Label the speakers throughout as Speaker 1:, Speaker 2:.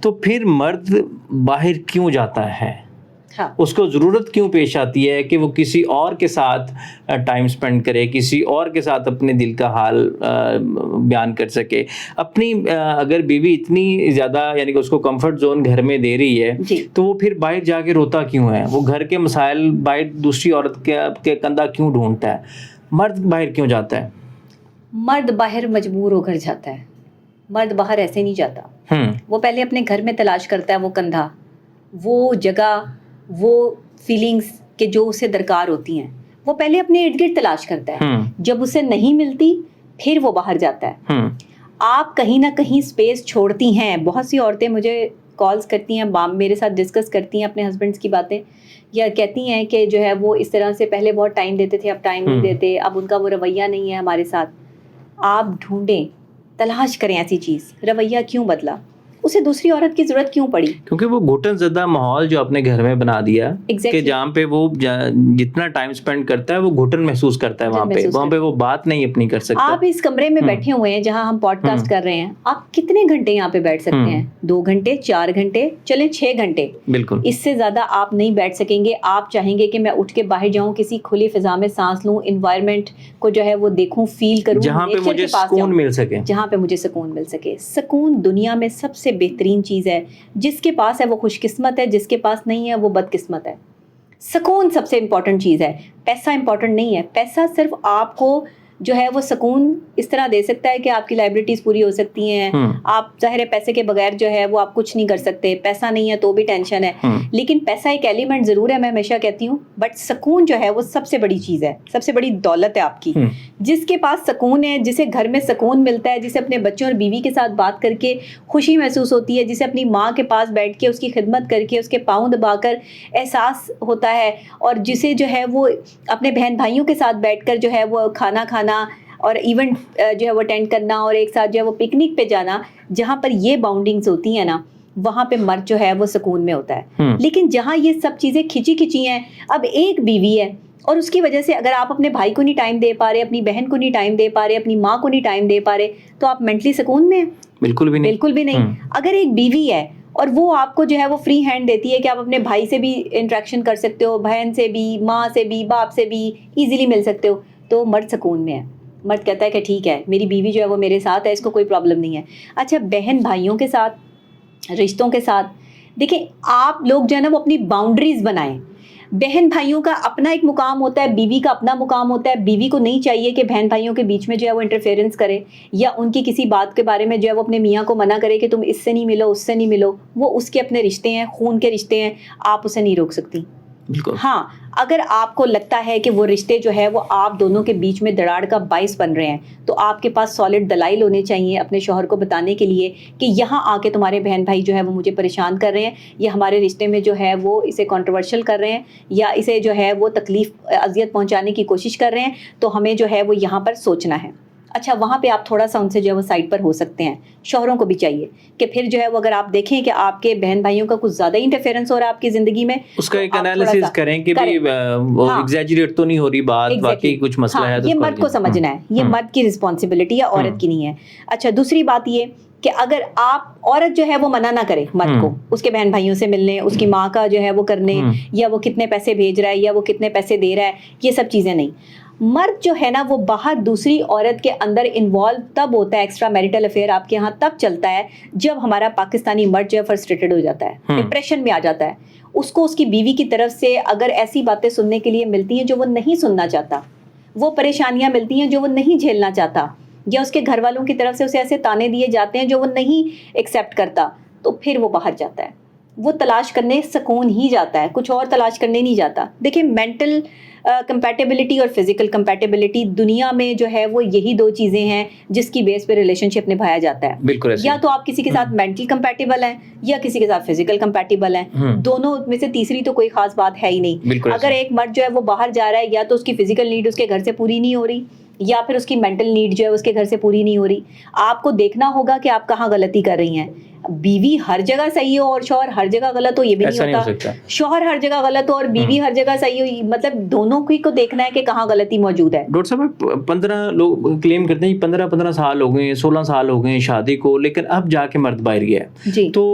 Speaker 1: تو پھر مرد باہر کیوں جاتا ہے؟
Speaker 2: ہاں
Speaker 1: اس کو ضرورت کیوں پیش آتی ہے کہ وہ کسی اور کے ساتھ ٹائم سپینڈ کرے, کسی اور کے ساتھ اپنے دل کا حال بیان کر سکے؟ اپنی اگر بیوی اتنی زیادہ یعنی کہ اس کو کمفرٹ زون گھر میں دے رہی ہے تو وہ پھر باہر جا کے روتا کیوں ہے؟ وہ گھر کے مسائل باہر دوسری عورت کے کندھا کیوں ڈھونڈتا ہے؟ مرد باہر کیوں جاتا ہے؟
Speaker 2: مرد باہر مجبور ہو کر جاتا ہے. مرد باہر ایسے نہیں جاتا. وہ پہلے اپنے گھر میں تلاش کرتا ہے وہ کندھا, وہ جگہ, وہ فیلنگز کہ جو اسے درکار ہوتی ہیں, وہ پہلے اپنے ارد گرد تلاش کرتا ہے. جب اسے نہیں ملتی پھر وہ باہر جاتا ہے. آپ کہیں نہ کہیں اسپیس چھوڑتی ہیں. بہت سی عورتیں مجھے کالز کرتی ہیں, میرے ساتھ ڈسکس کرتی ہیں اپنے ہسبینڈس کی باتیں, یا کہتی ہیں کہ جو ہے وہ اس طرح سے پہلے بہت ٹائم دیتے تھے, اب ٹائم نہیں دیتے, اب ان کا وہ رویہ نہیں ہے ہمارے ساتھ. آپ ڈھونڈیں, تلاش کریں ایسی چیز, رویہ کیوں بدلا, اسے دوسری عورت کی ضرورت کیوں پڑی؟
Speaker 1: کیونکہ وہ گھٹن زدہ ماحول جو اپنے گھر میں بنا دیا کہ جہاں پہ وہ جتنا ٹائم سپینڈ کرتا ہے وہ گھٹن محسوس کرتا ہے, وہاں پہ وہ بات نہیں اپنی کر سکتا.
Speaker 2: آپ اس کمرے میں بیٹھے ہوئے ہیں جہاں ہم پوڈ کاسٹ کر رہے ہیں, آپ کتنے گھنٹے یہاں پہ بیٹھ سکتے ہیں؟ 2 گھنٹے, 4 گھنٹے, چلیں 6 گھنٹے.
Speaker 1: بالکل,
Speaker 2: اس سے زیادہ آپ نہیں بیٹھ سکیں گے. آپ چاہیں گے کہ میں اٹھ کے باہر جاؤں, کسی کھلی فضا میں سانس لوں, انوائرمنٹ کو جو ہے وہ دیکھوں, فیل کروں,
Speaker 1: جہاں پہ مجھے سکون مل سکے.
Speaker 2: جہاں پہ مجھے سکون مل سکے. سکون دنیا میں سب سے بہترین چیز ہے. جس کے پاس ہے وہ خوش قسمت ہے, جس کے پاس نہیں ہے وہ بد قسمت ہے. سکون سب سے امپورٹنٹ چیز ہے. پیسہ امپورٹنٹ نہیں ہے. پیسہ صرف آپ کو جو ہے وہ سکون اس طرح دے سکتا ہے کہ آپ کی لائبلٹیز پوری ہو سکتی ہیں. آپ ظاہر ہے پیسے کے بغیر جو ہے وہ آپ کچھ نہیں کر سکتے. پیسہ نہیں ہے تو بھی ٹینشن ہے, لیکن پیسہ ایک ایلیمنٹ ضرور ہے, میں ہمیشہ کہتی ہوں, بٹ سکون جو ہے وہ سب سے بڑی چیز ہے, سب سے بڑی دولت ہے آپ کی. جس کے پاس سکون ہے, جسے گھر میں سکون ملتا ہے, جسے اپنے بچوں اور بیوی کے ساتھ بات کر کے خوشی محسوس ہوتی ہے, جسے اپنی ماں کے پاس بیٹھ کے اس کی خدمت کر کے اس کے پاؤں دبا کر احساس ہوتا ہے, اور جسے جو ہے وہ اپنے بہن بھائیوں کے ساتھ بیٹھ کر جو ہے وہ کھانا کھانا اور ایونٹ جو ہے وہ اٹینڈ کرنا اور ایک ساتھ جو ہے وہ پکنک پہ جانا, جہاں پر یہ باؤنڈنگز ہوتی ہیں نا, وہاں پہ مرد جو ہے وہ سکون میں ہوتا ہے. لیکن جہاں یہ سب چیزیں کھچی کھچی ہیں, اب ایک بیوی ہے اور اس کی وجہ سے اگر آپ اپنے بھائی کو نہیں ٹائم دے پا رہے, اپنی بہن کو نہیں ٹائم دے پا رہے, اپنی ماں کو نہیں ٹائم دے پا رہے, تو آپ مینٹلی سکون میں ہیں؟
Speaker 1: بالکل بھی نہیں.
Speaker 2: بالکل بھی نہیں. اگر ایک بیوی ہے اور وہ آپ کو جو ہے وہ فری ہینڈ دیتی ہے کہ آپ اپنے بھائی سے بھی انٹریکشن کر سکتے ہو, بہن سے بھی, ماں سے بھی, باپ سے بھی ایزیلی مل سکتے ہو, تو مرد سکون میں ہے. مرد کہتا ہے کہ ٹھیک ہے میری بیوی جو ہے وہ میرے ساتھ ہے, اس کو کوئی پرابلم نہیں ہے. اچھا, بہن بھائیوں کے ساتھ, رشتوں کے ساتھ دیکھیں, آپ لوگ جو ہے نا وہ اپنی باؤنڈریز بنائیں. بہن بھائیوں کا اپنا ایک مقام ہوتا ہے, بیوی کا اپنا مقام ہوتا ہے. بیوی کو نہیں چاہیے کہ بہن بھائیوں کے بیچ میں جو ہے وہ انٹرفیئرنس کرے, یا ان کی کسی بات کے بارے میں جو ہے وہ اپنے میاں کو منع کرے کہ تم اس سے نہیں ملو, اس سے نہیں ملو. وہ اس کے اپنے رشتے ہیں, خون کے رشتے ہیں, آپ اسے نہیں روک سکتی. ہاں, اگر آپ کو لگتا ہے کہ وہ رشتے جو ہے وہ آپ دونوں کے بیچ میں دراڑ کا باعث بن رہے ہیں, تو آپ کے پاس سالڈ دلائل ہونے چاہیے اپنے شوہر کو بتانے کے لیے کہ یہاں آ کے تمہارے بہن بھائی جو ہے وہ مجھے پریشان کر رہے ہیں, یا ہمارے رشتے میں جو ہے وہ اسے کنٹروورشل کر رہے ہیں, یا اسے جو ہے وہ تکلیف اذیت پہنچانے کی کوشش کر رہے ہیں, تو ہمیں جو ہے وہ یہاں پر سوچنا ہے. اچھا, وہاں پہ آپ تھوڑا سا ان سے جو ہے وہ سائڈ پر ہو سکتے ہیں. شوہروں کو بھی چاہیے کہ پھر جو ہے وہ اگر آپ دیکھیں کہ آپ کے بہن بھائیوں کا کچھ زیادہ انٹرفیئرنس ہو رہا ہے آپ کی زندگی میں,
Speaker 1: اس کا ایک انالیسس کریں کہ وہ ایگزیجریٹ تو نہیں ہو رہی بات, واقعی کچھ مسئلہ ہے.
Speaker 2: یہ مرد کو سمجھنا ہے, یہ مرد کی رسپانسبلٹی ہے, عورت کی نہیں ہے. اچھا, دوسری بات یہ کہ اگر آپ عورت جو ہے وہ منع نہ کرے مرد کو اس کے بہن بھائیوں سے ملنے, اس کی ماں کا جو ہے وہ کرنے, یا وہ کتنے پیسے بھیج رہا ہے, یا وہ کتنے پیسے دے رہا ہے, یہ سب چیزیں نہیں. مرد جو ہے نا وہ باہر دوسری عورت کے اندر انوالو تب ہوتا ہے, ایکسٹرا میریٹل افیئر آپ کے یہاں تب چلتا ہے جب ہمارا پاکستانی مرد جو ہے فرسٹریٹڈ ہو جاتا ہے, ڈپریشن میں آ جاتا ہے. اس کو اس کی بیوی کی طرف سے اگر ایسی باتیں سننے کے لیے ملتی ہیں جو وہ نہیں سننا چاہتا, وہ پریشانیاں ملتی ہیں جو وہ نہیں جھیلنا چاہتا, یا اس کے گھر والوں کی طرف سے اسے ایسے تانے دیے جاتے ہیں جو وہ نہیں ایکسیپٹ کرتا, تو پھر وہ باہر جاتا ہے. وہ تلاش کرنے سکون ہی جاتا ہے, کچھ اور تلاش کرنے نہیں جاتا. دیکھیں, مینٹل کمپیٹیبلٹی اور فزیکل کمپیٹیبلٹی دنیا میں جو ہے وہ یہی 2 چیزیں ہیں جس کی بیس پہ ریلیشن شپ نبھایا جاتا ہے. یا تو آپ کسی کے ساتھ مینٹل کمپیٹیبل ہیں, یا کسی کے ساتھ فزیکل کمپیٹیبل ہیں. دونوں میں سے تیسری تو کوئی خاص بات ہے ہی نہیں. اگر ایک مرد جو ہے وہ باہر جا رہا ہے, یا تو اس کی فزیکل نیڈ اس کے گھر سے پوری نہیں ہو رہی, یا پھر اس کی مینٹل نیڈ جو ہے اس کے گھر سے پوری نہیں ہو رہی. آپ کو دیکھنا ہوگا کہ آپ کہاں غلطی کر رہی ہیں. بیوی ہر جگہ صحیح ہو اور شوہر ہر جگہ غلط ہو یہ بھی نہیں ہوتا. شوہر ہر جگہ غلط ہو اور بیوی ہر جگہ صحیح ہو, مطلب دونوں کو دیکھنا ہے کہ کہاں غلطی موجود ہے.
Speaker 1: ڈاکٹر صاحب 15 لوگ کلیم کرتے ہیں 15 سال ہو گئے 16 سال ہو گئے شادی کو, لیکن اب جا کے مرد باہر گیا ہے.
Speaker 2: جی
Speaker 1: تو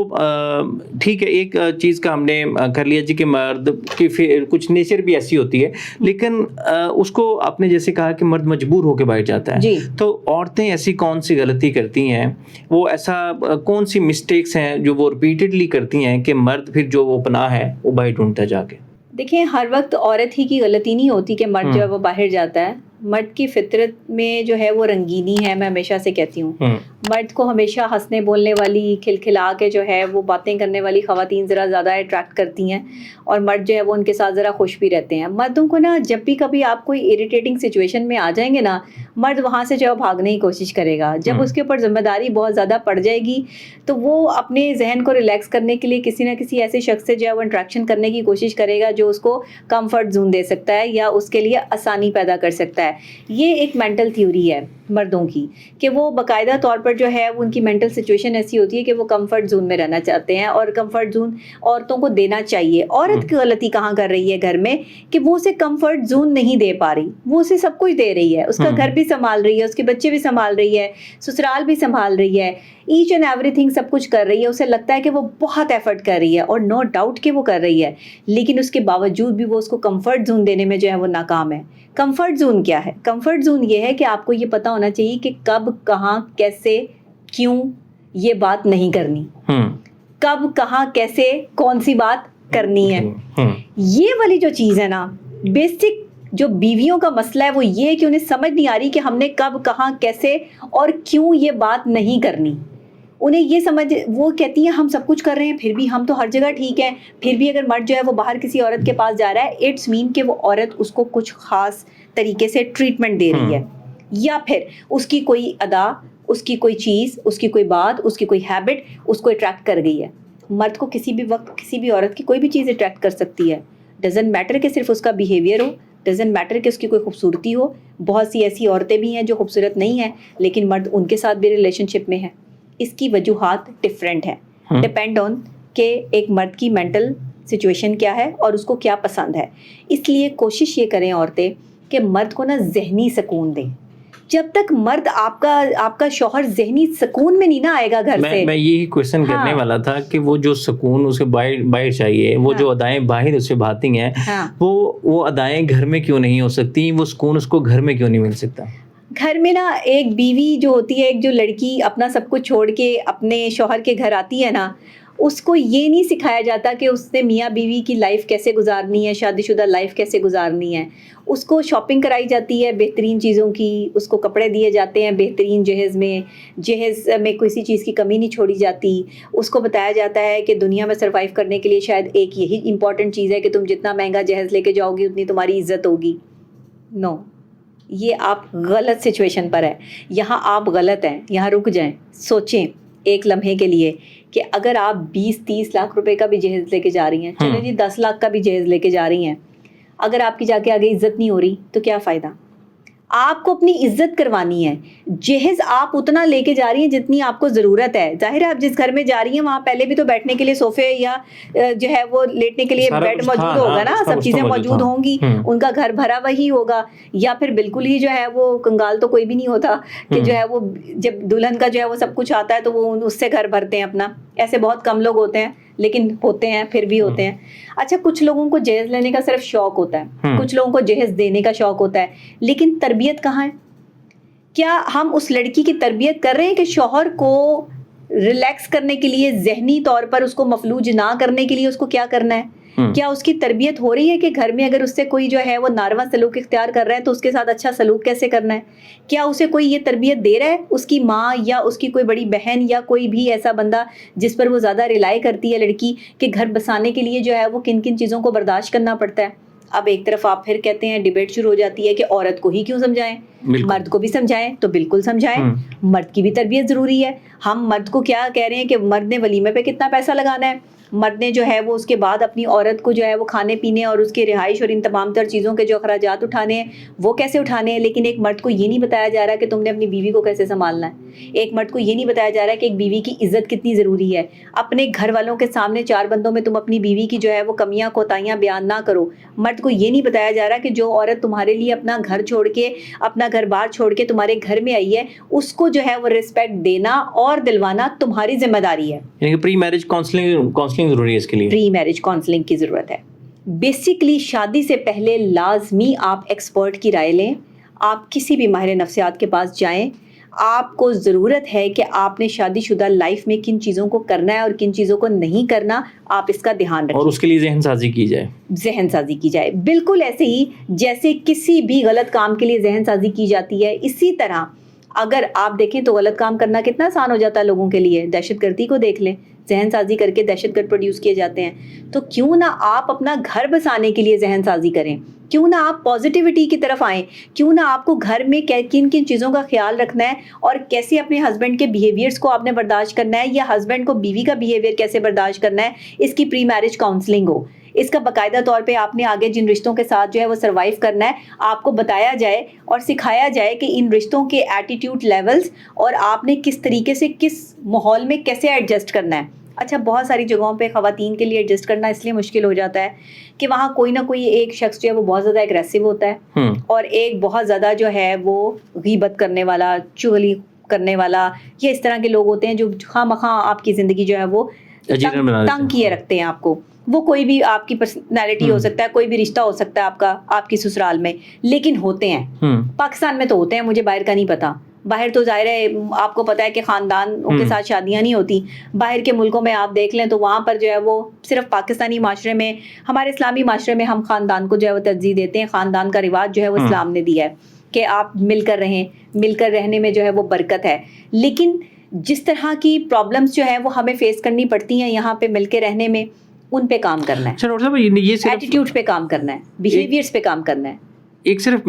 Speaker 1: ٹھیک ہے ایک چیز کا ہم نے کر لیا جی کہ مرد کی کچھ نیچر بھی ایسی ہوتی ہے, لیکن اس کو آپ نے جیسے کہا کہ مرد مجبور ہو کے باہر جاتا ہے. تو عورتیں ایسی کون سی غلطی کرتی ہیں, وہ ایسا کون سی مسٹیکس ہیں جو وہ ریپیٹڈلی کرتی ہیں کہ مرد پھر جو وہ پناہ ہے وہ باہر ڈھونڈتا جا کے؟
Speaker 2: دیکھیں ہر وقت عورت ہی کی غلطی نہیں ہوتی کہ مرد جو ہے وہ باہر جاتا ہے. مرد کی فطرت میں جو ہے وہ رنگینی ہے. میں ہمیشہ سے کہتی ہوں مرد کو ہمیشہ ہنسنے بولنے والی, کھلکھلا کے جو ہے وہ باتیں کرنے والی خواتین ذرا زیادہ اٹریکٹ کرتی ہیں, اور مرد جو ہے وہ ان کے ساتھ ذرا خوش بھی رہتے ہیں. مردوں کو نا جب بھی کبھی آپ کوئی اریٹیٹنگ سچویشن میں آ جائیں گے نا, مرد وہاں سے جو ہے بھاگنے کی کوشش کرے گا. جب اس کے اوپر ذمہ داری بہت زیادہ پڑ جائے گی تو وہ اپنے ذہن کو ریلیکس کرنے کے لیے کسی نہ کسی ایسے شخص سے جو ہے وہ انٹریکشن کرنے کی کوشش کرے گا جو اس کو کمفرٹ زون دے سکتا ہے یا اس کے لیے آسانی پیدا کر سکتا ہے. یہ ایک مینٹل تھیوری ہے مردوں کی کہ وہ باقاعدہ طور پر جو ہے ان کی مینٹل سچویشن ایسی ہوتی ہے کہ وہ کمفرٹ زون میں رہنا چاہتے ہیں, اور کمفرٹ زون عورتوں کو دینا چاہیے. عورت کی غلطی کہاں کر رہی ہے گھر میں کہ وہ اسے کمفرٹ زون نہیں دے پا رہی, وہ اسے سب کچھ دے رہی ہے, اس کا گھر بھی سنبھال رہی ہے, اس کے بچے بھی سنبھال رہی ہے, سسرال بھی سنبھال رہی ہے, ایچ اینڈ ایوری تھنگ سب کچھ کر رہی ہے. اسے لگتا ہے کہ وہ بہت ایفرٹ کر رہی ہے اور نو ڈاؤٹ کہ وہ کر رہی ہے, لیکن اس کے باوجود بھی وہ اس کو کمفرٹ زون دینے میں جو ہے وہ ناکام ہے. کمفرٹ زون کیا ہے؟ کمفرٹ زون یہ ہے کہ آپ کو یہ پتہ ہونا چاہیے کہ کب کہاں کیسے کیوں یہ بات نہیں کرنی, کب کہاں کیسے کون سی بات کرنی ہے. یہ والی جو چیز ہے نا, بیسک جو بیویوں کا مسئلہ ہے وہ یہ ہے کہ انہیں سمجھ نہیں آ رہی کہ ہم نے کب کہاں کیسے اور کیوں یہ بات نہیں کرنی. انہیں یہ سمجھ, وہ کہتی ہیں ہم سب کچھ کر رہے ہیں پھر بھی ہم تو ہر جگہ ٹھیک ہیں, پھر بھی اگر مرد جو ہے وہ باہر کسی عورت کے پاس جا رہا ہے اٹس مین کہ وہ عورت اس کو کچھ خاص طریقے سے ٹریٹمنٹ دے رہی ہے, یا پھر اس کی کوئی ادا, اس کی کوئی چیز, اس کی کوئی بات, اس کی کوئی ہیبٹ اس کو اٹریکٹ کر گئی ہے. مرد کو کسی بھی وقت کسی بھی عورت کی کوئی بھی چیز اٹریکٹ کر سکتی ہے. ڈزنٹ میٹر کہ صرف اس کا بیہیویئر ہو, ڈزنٹ میٹر کہ اس کی کوئی خوبصورتی ہو. بہت سی ایسی عورتیں بھی ہیں جو خوبصورت نہیں ہیں لیکن مرد ان کے ساتھ بھی ریلیشن شپ میں ہے. اس کی وجوہات ڈفرینٹ ہیں, ڈپینڈ آن کہ ایک مرد کی مینٹل سچویشن کیا ہے اور اس کو کیا پسند ہے. اس لیے کوشش یہ کریں عورتیں کہ مرد کو نا ذہنی سکون دیں. جب تک مرد آپ کا شوہر ذہنی سکون میں نہیں نہ آئے گا گھر سے.
Speaker 1: میں یہی کوشچن کرنے والا تھا کہ وہ جو سکون اسے باہر چاہیے, وہ جو ادائیں باہر اسے بھاتی ہیں, وہ ادائیں گھر میں کیوں نہیں ہو سکتی, وہ سکون اس کو گھر میں کیوں نہیں مل سکتا؟
Speaker 2: گھر میں نا ایک بیوی جو ہوتی ہے, ایک جو لڑکی اپنا سب کچھ چھوڑ کے اپنے شوہر کے گھر آتی ہے نا, اس کو یہ نہیں سکھایا جاتا کہ اس نے میاں بیوی کی لائف کیسے گزارنی ہے, شادی شدہ لائف کیسے گزارنی ہے. اس کو شاپنگ کرائی جاتی ہے بہترین چیزوں کی, اس کو کپڑے دیے جاتے ہیں بہترین جہیز میں کسی چیز کی کمی نہیں چھوڑی جاتی. اس کو بتایا جاتا ہے کہ دنیا میں سروائیو کرنے کے لیے شاید ایک یہی امپورٹنٹ چیز ہے کہ تم جتنا مہنگا جہیز لے کے جاؤ گی اتنی تمہاری عزت ہوگی. نو, یہ آپ غلط سچویشن پر ہے. یہاں آپ غلط ہیں. یہاں رک جائیں, سوچیں ایک لمحے کے لیے کہ اگر آپ 20-30 لاکھ روپے کا بھی جہیز لے کے جا رہی ہیں, چلیں جی 10 لاکھ کا بھی جہیز لے کے جا رہی ہیں, اگر آپ کی جا کے آگے عزت نہیں ہو رہی تو کیا فائدہ؟ آپ کو اپنی عزت کروانی ہے. جہیز آپ اتنا لے کے جا رہی ہیں جتنی آپ کو ضرورت ہے. ظاہر ہے آپ جس گھر میں جا رہی ہیں وہاں پہلے بھی تو بیٹھنے کے لیے صوفے یا جو ہے وہ لیٹنے کے لیے بیڈ موجود ہوگا نا, سب چیزیں موجود ہوں گی, ان کا گھر بھرا وہی ہوگا. یا پھر بالکل ہی جو ہے وہ کنگال تو کوئی بھی نہیں ہوتا کہ جو ہے وہ جب دلہن کا جو ہے وہ سب کچھ آتا ہے تو وہ اس سے گھر بھرتے ہیں اپنا. ایسے بہت کم لوگ ہوتے ہیں لیکن ہوتے ہیں, پھر بھی ہوتے ہیں. اچھا, کچھ لوگوں کو جہیز لینے کا صرف شوق ہوتا ہے, کچھ لوگوں کو جہیز دینے کا شوق ہوتا ہے, لیکن تربیت کہاں ہے؟ کیا ہم اس لڑکی کی تربیت کر رہے ہیں کہ شوہر کو ریلیکس کرنے کے لیے, ذہنی طور پر اس کو مفلوج نہ کرنے کے لیے اس کو کیا کرنا ہے؟ کیا اس کی تربیت ہو رہی ہے کہ گھر میں اگر اس سے کوئی جو ہے وہ ناروا سلوک اختیار کر رہا ہے تو اس کے ساتھ اچھا سلوک کیسے کرنا ہے؟ کیا اسے کوئی یہ تربیت دے رہا ہے, اس کی ماں یا اس کی کوئی بڑی بہن یا کوئی بھی ایسا بندہ جس پر وہ زیادہ ریلائی کرتی ہے لڑکی, کہ گھر بسانے کے لیے جو ہے وہ کن کن چیزوں کو برداشت کرنا پڑتا ہے؟ اب ایک طرف آپ پھر کہتے ہیں, ڈیبیٹ شروع ہو جاتی ہے کہ عورت کو ہی کیوں سمجھائیں, مرد کو بھی سمجھائیں تو بالکل سمجھائیں. مرد کی بھی تربیت ضروری ہے. ہم مرد کو کیا کہہ رہے ہیں کہ مرد نے ولیمے پہ کتنا پیسہ لگانا ہے, مرد نے جو ہے وہ اس کے بعد اپنی عورت کو جو ہے وہ کھانے پینے اور اس کے رہائش اور ان تمام تر چیزوں کے جو اخراجات اٹھانے ہیں وہ کیسے اٹھانے ہیں. لیکن ایک مرد کو یہ نہیں بتایا جا رہا کہ تم نے اپنی بیوی کو کیسے سنبھالنا ہے. ایک مرد کو یہ نہیں بتایا جا رہا کہ ایک بیوی کی عزت کتنی ضروری ہے. اپنے گھر والوں کے سامنے 4 بندوں میں تم اپنی بیوی کی جو ہے وہ کمیاں کوتاہیاں بیان نہ کرو. مرد کو یہ نہیں بتایا جا رہا کہ جو عورت تمہارے لیے اپنا گھر چھوڑ کے, اپنا گھر بار چھوڑ کے تمہارے گھر میں آئی ہے, اس کو جو ہے وہ رسپیکٹ دینا اور دلوانا تمہاری ذمہ داری ہے.
Speaker 1: یعنی کہ پری میرج کاؤنسلنگ ضروری ہے اس کے لیے.
Speaker 2: پری میرج کاؤنسلنگ کی ضرورت ہے. بیسکلی شادی سے پہلے لازمی آپ ایکسپرٹ کی رائے لیں. آپ کسی بھی ماہر نفسیات کے پاس جائیں. آپ کو ضرورت ہے کہ آپ نے شادی شدہ لائف میں کن چیزوں کو کرنا ہے اور کن چیزوں کو نہیں کرنا, آپ اس کا دھیان رکھیں.
Speaker 1: اور اس کے لیے ذہن سازی کی جائے.
Speaker 2: ذہن سازی کی جائے, بالکل ایسے ہی جیسے کسی بھی غلط کام کے لیے ذہن سازی کی جاتی ہے, اسی طرح اگر آپ دیکھیں تو غلط کام کرنا کتنا آسان ہو جاتا ہے لوگوں کے لیے. دہشت گردی کو دیکھ لیں, ذہن سازی کر کے دہشت گرد پروڈیوس کیے جاتے ہیں. تو کیوں نہ آپ اپنا گھر بسانے کے لیے ذہن سازی کریں, کیوں نہ آپ پازیٹیوٹی کی طرف آئیں, کیوں نہ آپ کو گھر میں کن کن چیزوں کا خیال رکھنا ہے اور کیسے اپنے ہسبینڈ کے بیہیویئرس کو آپ نے برداشت کرنا ہے, یا ہسبینڈ کو بیوی کا بیہیویئر کیسے برداشت کرنا ہے. اس کی پری میرج کاؤنسلنگ ہو, اس کا باقاعدہ طور پہ آپ نے آگے جن رشتوں کے ساتھ جو ہے وہ سروائیو کرنا ہے, آپ کو بتایا جائے اور سکھایا جائے کہ ان رشتوں کے ایٹیٹیوڈ لیولز اور آپ نے کس طریقے سے کس ماحول میں کیسے ایڈجسٹ کرنا ہے. اچھا, بہت ساری جگہوں پہ خواتین کے لیے ایڈجسٹ کرنا اس لیے مشکل ہو جاتا ہے کہ وہاں کوئی نہ کوئی ایک شخص جو ہے وہ بہت زیادہ اگریسو ہوتا ہے اور ایک بہت زیادہ جو ہے وہ غیبت کرنے والا, چغلی کرنے والا, یا اس طرح کے لوگ ہوتے ہیں جو خواہ مخواہ آپ کی زندگی جو ہے وہ تنگ کیے رکھتے ہیں آپ کو. وہ کوئی بھی آپ کی پرسنالٹی ہو سکتا ہے, کوئی بھی رشتہ ہو سکتا ہے آپ کا, آپ کی سسرال میں, لیکن ہوتے ہیں. پاکستان میں تو ہوتے ہیں, مجھے باہر کا نہیں پتا. باہر تو ظاہر ہے آپ کو پتا ہے کہ خاندانوں کے ساتھ شادیاں نہیں ہوتی. باہر کے ملکوں میں آپ دیکھ لیں تو وہاں پر جو ہے وہ صرف پاکستانی معاشرے میں, ہمارے اسلامی معاشرے میں ہم خاندان کو جو ہے وہ ترجیح دیتے ہیں. خاندان کا رواج جو ہے وہ اسلام نے دیا ہے کہ آپ مل کر رہیں, مل کر رہنے میں جو ہے وہ برکت ہے. لیکن جس طرح کی پرابلمس جو ہے وہ ہمیں فیس کرنی پڑتی ہیں یہاں پہ مل کے رہنے میں, ان پہ کام کرنا ہے,
Speaker 1: ایٹیٹیوڈ
Speaker 2: پہ کام کرنا ہے, بیہیویئرس پہ کام کرنا ہے.
Speaker 1: ایک صرف